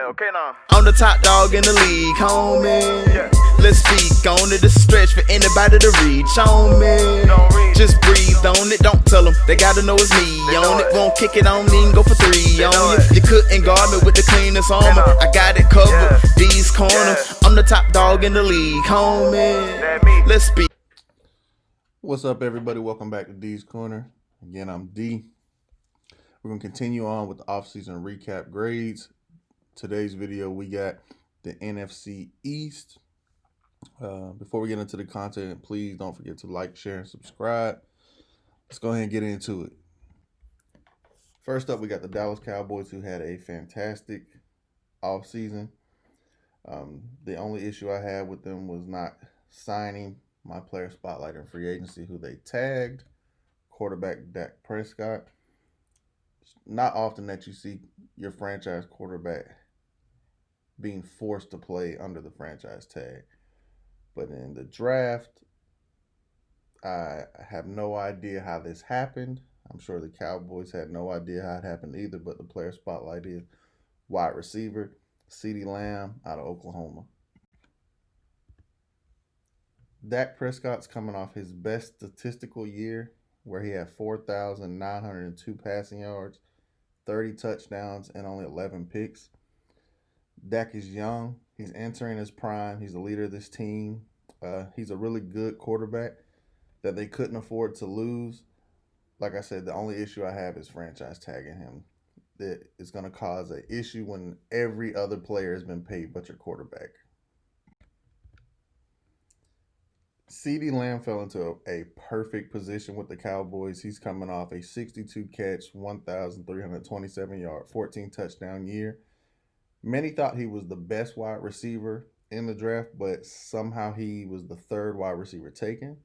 Okay now. I'm the top dog in the league, homie. Yeah. Let's speak on it. It's a stretch for anybody to reach on me. Don't reach. Just breathe on it. Don't tell them. They gotta know it's me They on know it. it. Won't kick it on me and go for three know on you. it. You couldn't guard me with the cleanest armor. know. I got it covered. Yeah. These corners. Yeah. I'm the top dog in the league, homie. That me. Let's speak. What's up, everybody? Welcome back to D's Corner. Again, I'm D. We're going to continue on with the offseason recap grades. Today's video, we got the NFC East. Before we get into the content, please don't forget to like, share, and subscribe. Let's go ahead and get into it. First up, we got the Dallas Cowboys, who had a fantastic offseason. The only issue I had with them was not signing my player spotlight in free agency, who they tagged, quarterback Dak Prescott. It's not often that you see your franchise quarterback being forced to play under the franchise tag. But in the draft, I have no idea how this happened. I'm sure the Cowboys had no idea how it happened either, but the player spotlight is wide receiver CeeDee Lamb out of Oklahoma. Dak Prescott's coming off his best statistical year, where he had 4,902 passing yards, 30 touchdowns, and only 11 picks. Dak is young. He's entering his prime. He's the leader of this team. He's a really good quarterback that they couldn't afford to lose. Like I said, the only issue I have is franchise tagging him. That is going to cause an issue when every other player has been paid but your quarterback. CeeDee Lamb fell into a perfect position with the Cowboys. He's coming off a 62 catch, 1,327 yard, 14 touchdown year. Many thought he was the best wide receiver in the draft, but somehow he was the third wide receiver taken.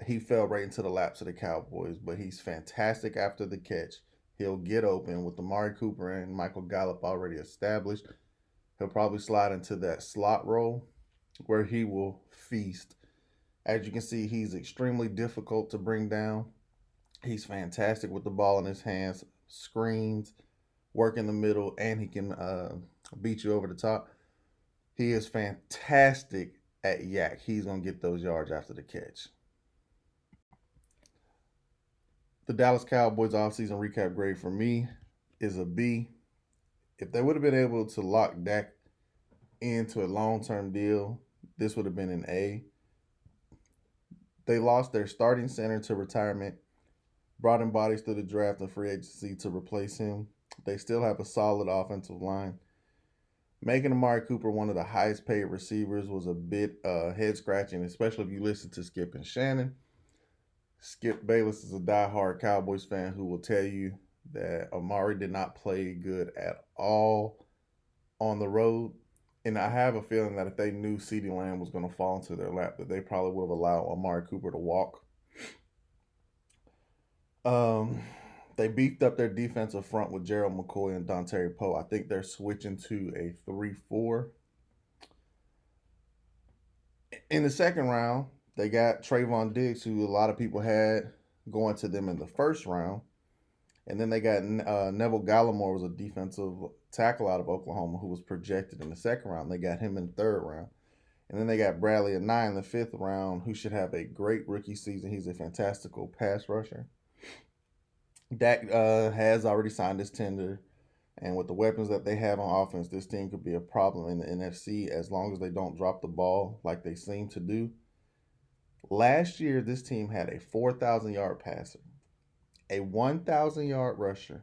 He fell right into the laps of the Cowboys, but he's fantastic after the catch. He'll get open with Amari Cooper and Michael Gallup already established. He'll probably slide into that slot role where he will feast. As you can see, he's extremely difficult to bring down. He's fantastic with the ball in his hands, screens, work in the middle, and he can beat you over the top. He is fantastic at yak. He's going to get those yards after the catch. The Dallas Cowboys offseason recap grade for me is a B. If they would have been able to lock Dak into a long-term deal, this would have been an A. They lost their starting center to retirement, brought in bodies through the draft and free agency to replace him. They still have a solid offensive line. Making Amari Cooper one of the highest paid receivers was a bit head-scratching, especially if you listen to Skip and Shannon. Skip Bayless is a diehard Cowboys fan who will tell you that Amari did not play good at all on the road. And I have a feeling that if they knew CeeDee Lamb was going to fall into their lap, that they probably would have allowed Amari Cooper to walk. They beefed up their defensive front with Gerald McCoy and Dontari Poe. I think they're switching to a 3-4. In the second round, they got Trayvon Diggs, who a lot of people had going to them in the first round. And then they got Neville Gallimore, was a defensive tackle out of Oklahoma, who was projected in the second round. They got him in the third round. And then they got Bradley Anae in the fifth round, who should have a great rookie season. He's a fantastical pass rusher. Dak has already signed his tender. And with the weapons that they have on offense, this team could be a problem in the NFC as long as they don't drop the ball like they seem to do. Last year, this team had a 4,000-yard passer, a 1,000-yard rusher,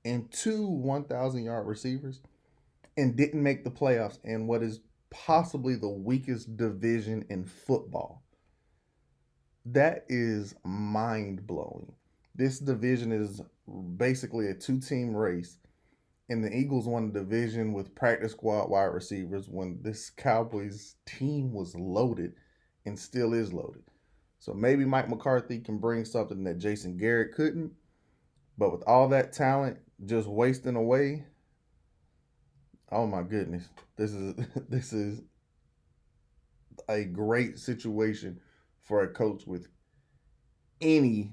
and 2 1,000-yard receivers, and didn't make the playoffs in what is possibly the weakest division in football. That is mind-blowing. This division is basically a 2-team race, and the Eagles won the division with practice squad wide receivers when this Cowboys team was loaded and still is loaded. So maybe Mike McCarthy can bring something that Jason Garrett couldn't. But with all that talent just wasting away, oh my goodness. This is a great situation for a coach with any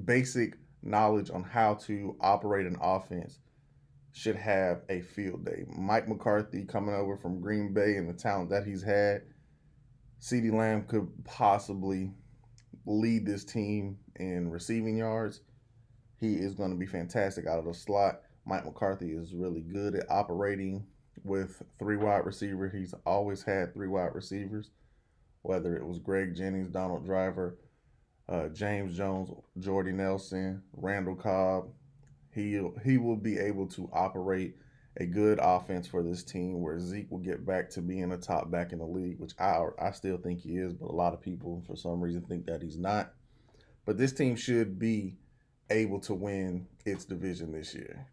basic knowledge on how to operate an offense should have a field day. Mike McCarthy coming over from Green Bay and the talent that he's had, CeeDee Lamb could possibly lead this team in receiving yards. He is going to be fantastic out of the slot. Mike McCarthy is really good at operating with three wide receivers. He's always had three wide receivers, whether it was Greg Jennings, Donald Driver, James Jones, Jordy Nelson, Randall Cobb. He will be able to operate a good offense for this team where Zeke will get back to being a top back in the league, which I still think he is, but a lot of people for some reason think that he's not. But this team should be able to win its division this year.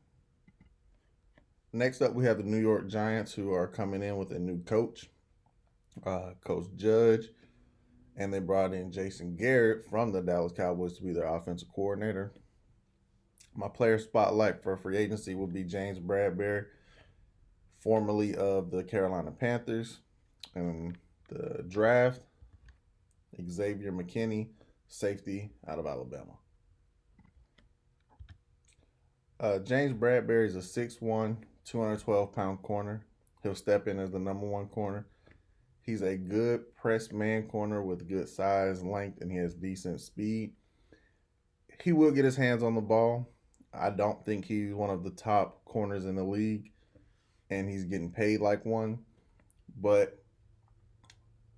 Next up, we have the New York Giants, who are coming in with a new coach, Coach Judge, and they brought in Jason Garrett from the Dallas Cowboys to be their offensive coordinator. My player spotlight for free agency will be James Bradberry, formerly of the Carolina Panthers. And the draft, Xavier McKinney, safety out of Alabama. James Bradberry is a 6'1", 212-pound corner. He'll step in as the number one corner. He's a good press man corner with good size, length, and he has decent speed. He will get his hands on the ball. I don't think he's one of the top corners in the league, and he's getting paid like one. But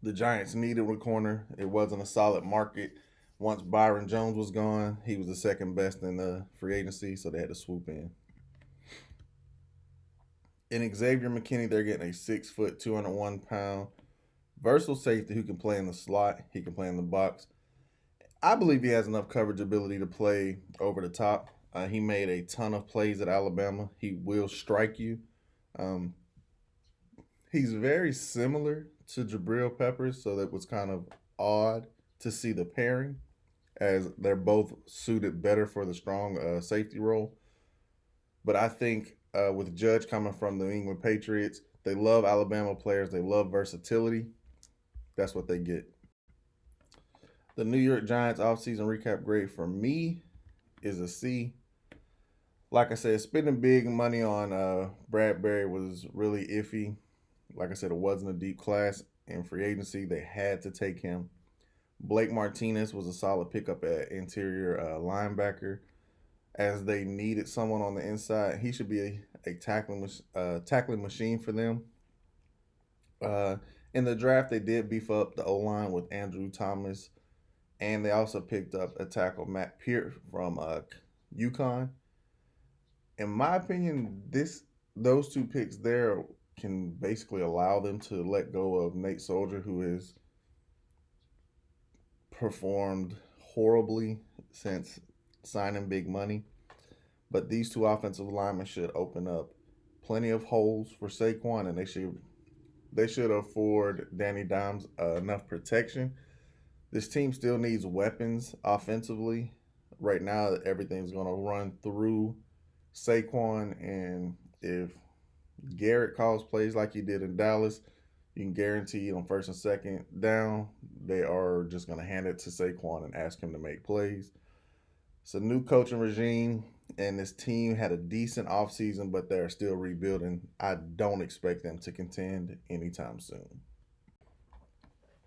the Giants needed a corner. It wasn't a solid market. Once Byron Jones was gone, he was the second best in the free agency, so they had to swoop in. In Xavier McKinney, they're getting a 6 foot, 201-pound versatile safety who can play in the slot. He can play in the box. I believe he has enough coverage ability to play over the top. He made a ton of plays at Alabama. He will strike you. He's very similar to Jabril Peppers, so that was kind of odd to see the pairing, as they're both suited better for the strong safety role. But I think with Judge coming from the New England Patriots, they love Alabama players. They love versatility. That's what they get. The New York Giants offseason recap grade for me is a C. Like I said, spending big money on Bradberry was really iffy. Like I said, it wasn't a deep class in free agency. They had to take him. Blake Martinez was a solid pickup at interior linebacker, as they needed someone on the inside. He should be a tackling machine for them. In the draft, they did beef up the O-line with Andrew Thomas, and they also picked up a tackle, Matt Peart, from UConn. In my opinion, those two picks there can basically allow them to let go of Nate Soldier, who has performed horribly since signing big money. But these two offensive linemen should open up plenty of holes for Saquon, and they should afford Danny Dimes enough protection. This team still needs weapons offensively. Right now, everything's going to run through Saquon, and if Garrett calls plays like he did in Dallas, you can guarantee on first and second down, they are just going to hand it to Saquon and ask him to make plays. It's a new coaching regime, and this team had a decent offseason, but they're still rebuilding. I don't expect them to contend anytime soon.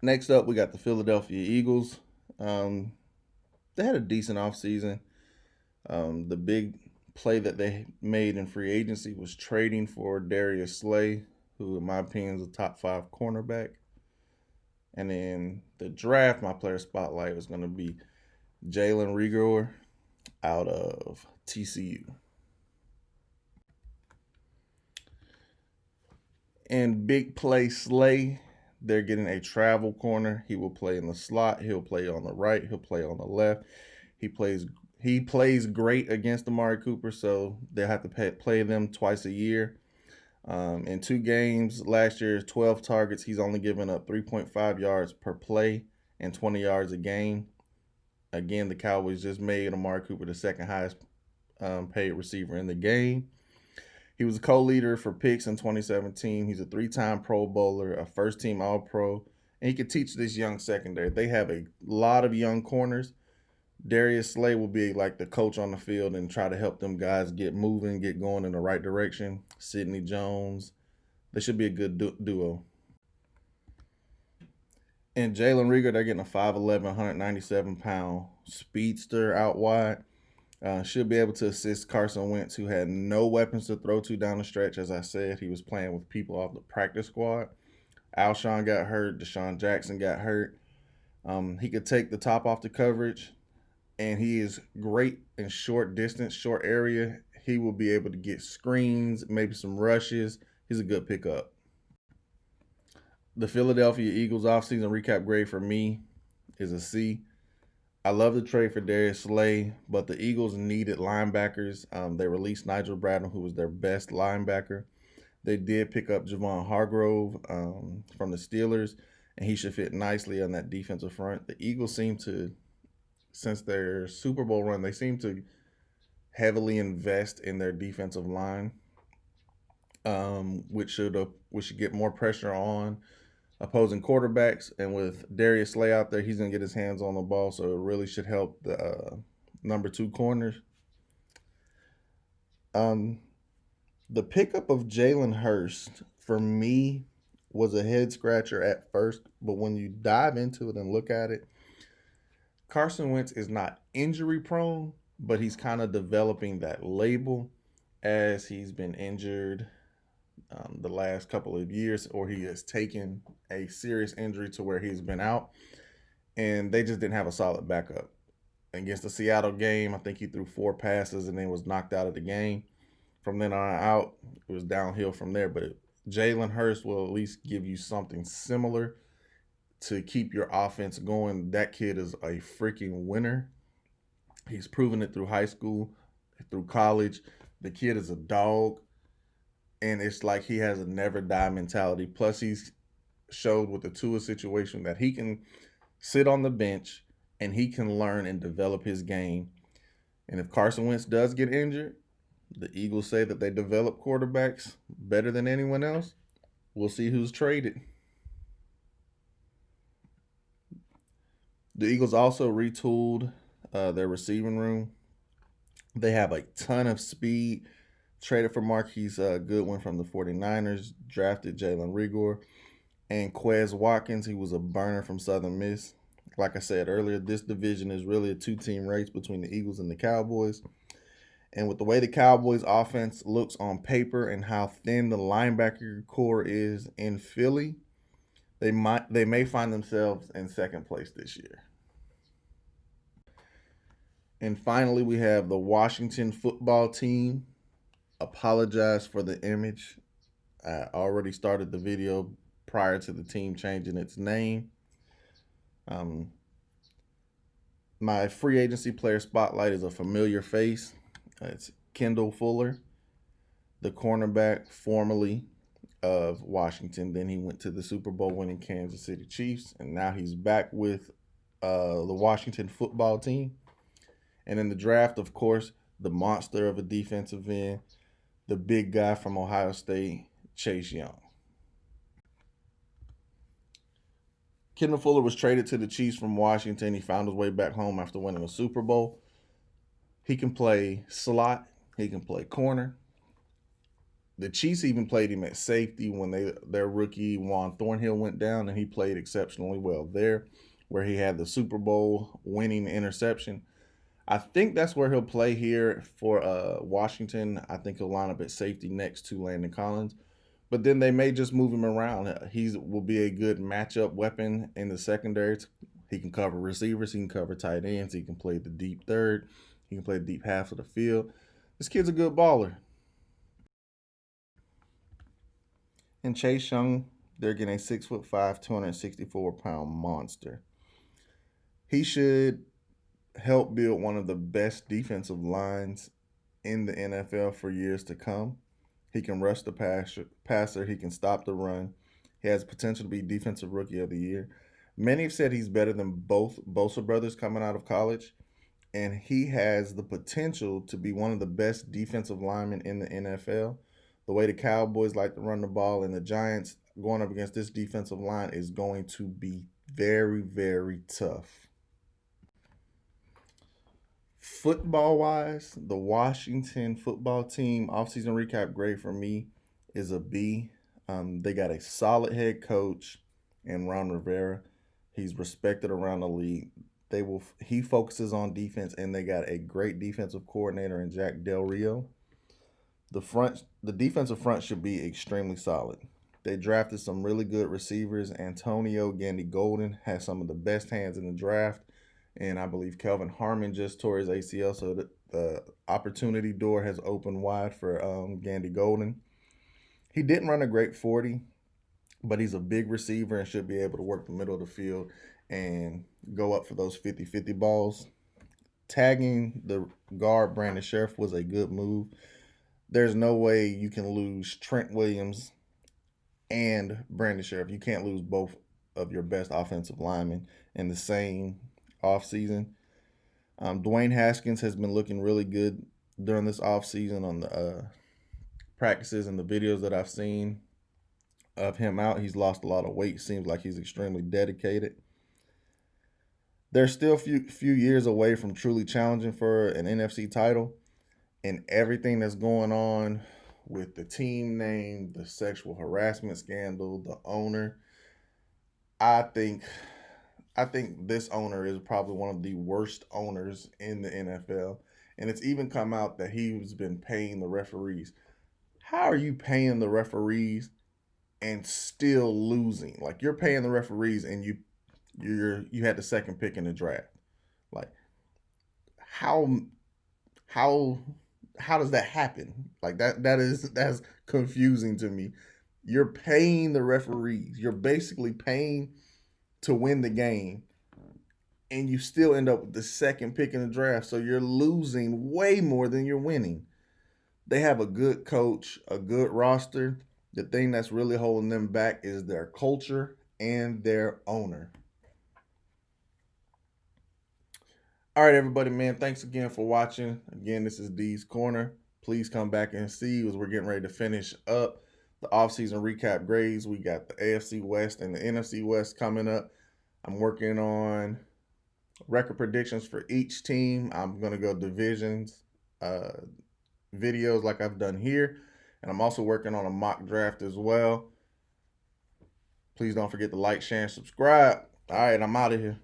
Next up, we got the Philadelphia Eagles. They had a decent offseason. The big play that they made in free agency was trading for Darius Slay, who in my opinion is a top 5 cornerback. And then the draft, my player spotlight was going to be Jalen Reagor out of TCU. And big play Slay, they're getting a travel corner. He will play in the slot. He'll play on the right. He'll play on the left. He plays great against Amari Cooper, so they'll have to play them twice a year. In 2 games last year, 12 targets. He's only given up 3.5 yards per play and 20 yards a game. Again, the Cowboys just made Amari Cooper the second highest paid receiver in the game. He was a co-leader for picks in 2017. He's a 3-time Pro Bowler, a first-team All-Pro, and he could teach this young secondary. They have a lot of young corners, Darius Slay will be like the coach on the field and try to help them guys get moving, get going in the right direction. Sidney Jones, they should be a good duo. And Jalen Rieger, they're getting a 5'11", 197-pound speedster out wide. Should be able to assist Carson Wentz, who had no weapons to throw to down the stretch. As I said, he was playing with people off the practice squad. Alshon got hurt. Deshaun Jackson got hurt. He could take the top off the coverage, and he is great in short distance, short area. He will be able to get screens, maybe some rushes. He's a good pickup. The Philadelphia Eagles offseason recap grade for me is a C. I love the trade for Darius Slay, but the Eagles needed linebackers. They released Nigel Bradham, who was their best linebacker. They did pick up Javon Hargrove from the Steelers, and he should fit nicely on that defensive front. The Eagles seem to, since their Super Bowl run, they seem to heavily invest in their defensive line, which should get more pressure on opposing quarterbacks. And with Darius Slay out there, he's going to get his hands on the ball, so it really should help the number 2 corners. The pickup of Jalen Hurst, for me, was a head scratcher at first, but when you dive into it and look at it, Carson Wentz is not injury prone, but he's kind of developing that label as he's been injured the last couple of years, or he has taken a serious injury to where he's been out, and they just didn't have a solid backup. Against the Seattle game, I think he threw 4 passes and then was knocked out of the game. From then on out, it was downhill from there, but Jalen Hurst will at least give you something similar to keep your offense going. That kid is a freaking winner. He's proven it through high school, through college. The kid is a dog, and it's like he has a never die mentality. Plus, he's showed with the Tua situation that he can sit on the bench and he can learn and develop his game. And if Carson Wentz does get injured, the Eagles say that they develop quarterbacks better than anyone else. We'll see who's traded. The Eagles also retooled their receiving room. They have a ton of speed. Traded for Marquise Goodwin from the 49ers. Drafted Jalen Rieger. And Quez Watkins, he was a burner from Southern Miss. Like I said earlier, this division is really a 2-team race between the Eagles and the Cowboys. And with the way the Cowboys offense looks on paper and how thin the linebacker core is in Philly, they may find themselves in second place this year. And finally, we have the Washington football team. Apologize for the image. I already started the video prior to the team changing its name. My free agency player spotlight is a familiar face. It's Kendall Fuller, the cornerback formerly of Washington. Then he went to the Super Bowl winning Kansas City Chiefs, and now he's back with the Washington football team. And in the draft, of course, the monster of a defensive end, the big guy from Ohio State, Chase Young. Kendall Fuller was traded to the Chiefs from Washington. He found his way back home after winning a Super Bowl. He can play slot. He can play corner. The Chiefs even played him at safety when their rookie Juan Thornhill went down, and he played exceptionally well there, where he had the Super Bowl winning interception. I think that's where he'll play here for Washington. I think he'll line up at safety next to Landon Collins. But then they may just move him around. He will be a good matchup weapon in the secondary. He can cover receivers. He can cover tight ends. He can play the deep third. He can play the deep half of the field. This kid's a good baller. And Chase Young, they're getting a 6'5", 264-pound monster. He should help build one of the best defensive lines in the NFL for years to come. He can rush the passer. He can stop the run. He has potential to be Defensive Rookie of the Year. Many have said he's better than both Bosa brothers coming out of college, and he has the potential to be one of the best defensive linemen in the NFL. The way the Cowboys like to run the ball and the Giants going up against this defensive line is going to be very, very tough. Football-wise, the Washington football team offseason recap grade for me is a B. They got a solid head coach in Ron Rivera. He's respected around the league. He focuses on defense, and they got a great defensive coordinator in Jack Del Rio. The defensive front should be extremely solid. They drafted some really good receivers. Antonio Gandy Golden has some of the best hands in the draft, and I believe Kelvin Harmon just tore his ACL, so the opportunity door has opened wide for Gandy Golden. He didn't run a great 40, but he's a big receiver and should be able to work the middle of the field and go up for those 50-50 balls. Tagging the guard Brandon Sheriff was a good move. There's no way you can lose Trent Williams and Brandon Sheriff. You can't lose both of your best offensive linemen in the same offseason. Dwayne Haskins has been looking really good during this offseason on the practices and the videos that I've seen of him out. He's lost a lot of weight. Seems like he's extremely dedicated. They're still few years away from truly challenging for an NFC title. And everything that's going on with the team name, the sexual harassment scandal, the owner, I think this owner is probably one of the worst owners in the NFL. And it's even come out that he's been paying the referees. How are you paying the referees and still losing? Like, you're paying the referees and you had the second pick in the draft. Like, how does that happen? Like, that's confusing to me. You're paying the referees. You're basically paying to win the game, and you still end up with the second pick in the draft. So you're losing way more than you're winning. They have a good coach, a good roster. The thing that's really holding them back is their culture and their owner. All right, everybody, man, thanks again for watching. Again, this is D's Corner. Please come back and see as we're getting ready to finish up the offseason recap grades. We got the AFC West and the NFC West coming up. I'm working on record predictions for each team. I'm going to go divisions, videos like I've done here. And I'm also working on a mock draft as well. Please don't forget to like, share, and subscribe. All right, I'm out of here.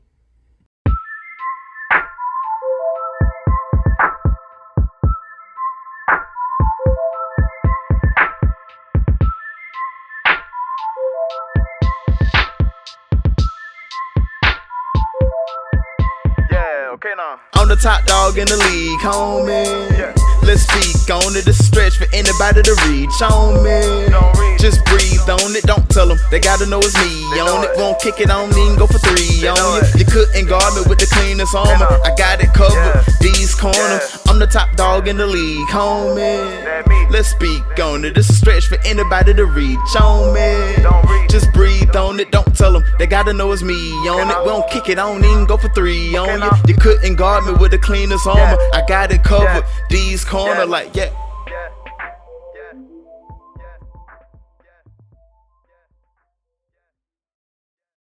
Okay, now. I'm the top dog in the league, homie. Yeah. Let's speak on it. It's a stretch for anybody to reach on me. Just breathe on it, don't tell them. They gotta know it's me on it. Won't kick it on me and go for 3 on you. You couldn't guard me with the cleanest armor. I got it covered. D's Corner. I'm the top dog in the league, homie. Let's speak on it. It's a stretch for anybody to reach on me. Just breathe on it, don't tell them. They gotta know it's me on it. Won't kick it on and go for 3 on you. You couldn't guard me with the cleanest armor. I got it covered. D's Corner, like, yeah.